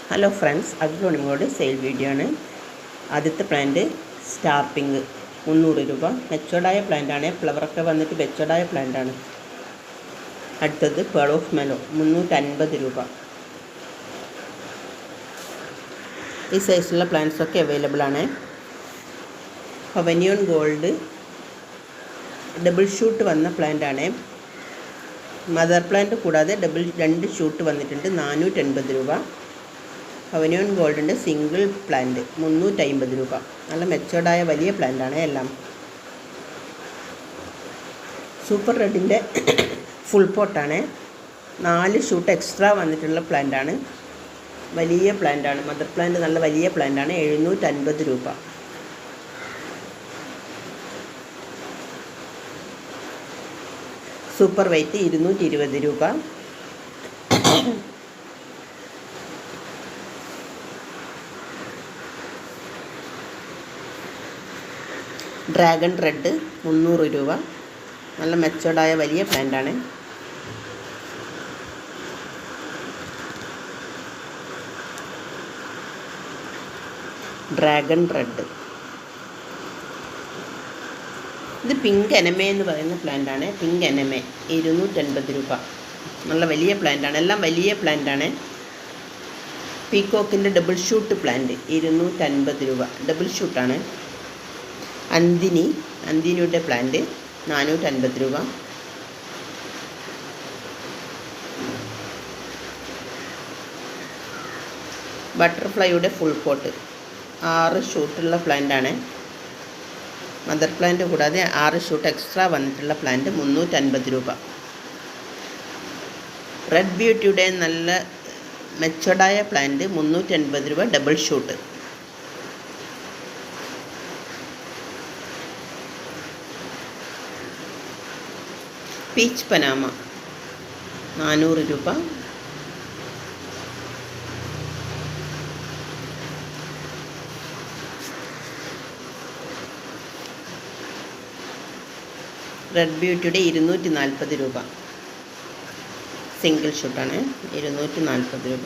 Hello friends, അഗ്രോണിമോട് sale video ആണ്. ആദ്യത്തെ plant star pink 300 രൂപ. മെച്ചോർഡായ പ്ലാന്റാണ്, ഫ്ലവറൊക്കെ വന്നിട്ട് മെച്ചോർഡായ പ്ലാന്റാണ്. അടുത്തത് പേൾ ഓഫ് മെലോ 350 രൂപ. ഈ സൈസിലുള്ള പ്ലാന്റ്സൊക്കെ അവൈലബിൾ ആണ്. പവനിയോൺ ഗോൾഡ് ഡബിൾ ഷൂട്ട് വന്ന പ്ലാന്റാണ്. മദർ പ്ലാന്റ് കൂടാതെ 2 ഷൂട്ട് വന്നിട്ടുണ്ട്. 480 രൂപ. പവനിയോൺ ഗോൾഡിൻ്റെ സിംഗിൾ പ്ലാന്റ് 350 രൂപ. നല്ല മെച്ചോർഡായ വലിയ പ്ലാന്റാണ് എല്ലാം. സൂപ്പർ റെഡിൻ്റെ ഫുൾ പോട്ടാണ്. 4 ഷൂട്ട് എക്സ്ട്രാ വന്നിട്ടുള്ള പ്ലാന്റാണ്. വലിയ പ്ലാന്റാണ്. മദർ പ്ലാന്റ് നല്ല വലിയ പ്ലാന്റാണ്. 750 രൂപ. സൂപ്പർ വൈറ്റ് 220 രൂപ. ഡ്രാഗൺ റെഡ് 300 രൂപ. നല്ല മെച്ചോർഡായ വലിയ പ്ലാന്റാണ്. Dragon red. ഇത് പിങ്ക് എനമേ എന്ന് പറയുന്ന പ്ലാന്റാണ്. പിങ്ക് എനമേ 280 രൂപ. നല്ല വലിയ പ്ലാന്റാണ്. എല്ലാം വലിയ പ്ലാന്റാണ്. പീക്കോക്കിൻ്റെ ഡബിൾ ഷൂട്ട് പ്ലാന്റ് 250 രൂപ. ഡബിൾ ഷൂട്ടാണ്. അന്തിനിയുടെ പ്ലാന്റ് 450 രൂപ. ബട്ടർഫ്ലൈയുടെ ഫുൾ പോട്ട് 6 ഷൂട്ടുള്ള പ്ലാന്റാണ്. മദർ പ്ലാന്റ് കൂടാതെ 6 ഷൂട്ട് എക്സ്ട്രാ വന്നിട്ടുള്ള പ്ലാന്റ് 350 രൂപ. റെഡ് ബ്യൂട്ടിയുടെ നല്ല മെച്ചോർഡായ പ്ലാന്റ് 380 രൂപ. Double shoot. പീച്ച് പനാമ 400 രൂപ. റെഡ് ബ്യൂട്ടിയുടെ 240 രൂപ. സിംഗിൾ ഷൂട്ടാണ്. 240 രൂപ.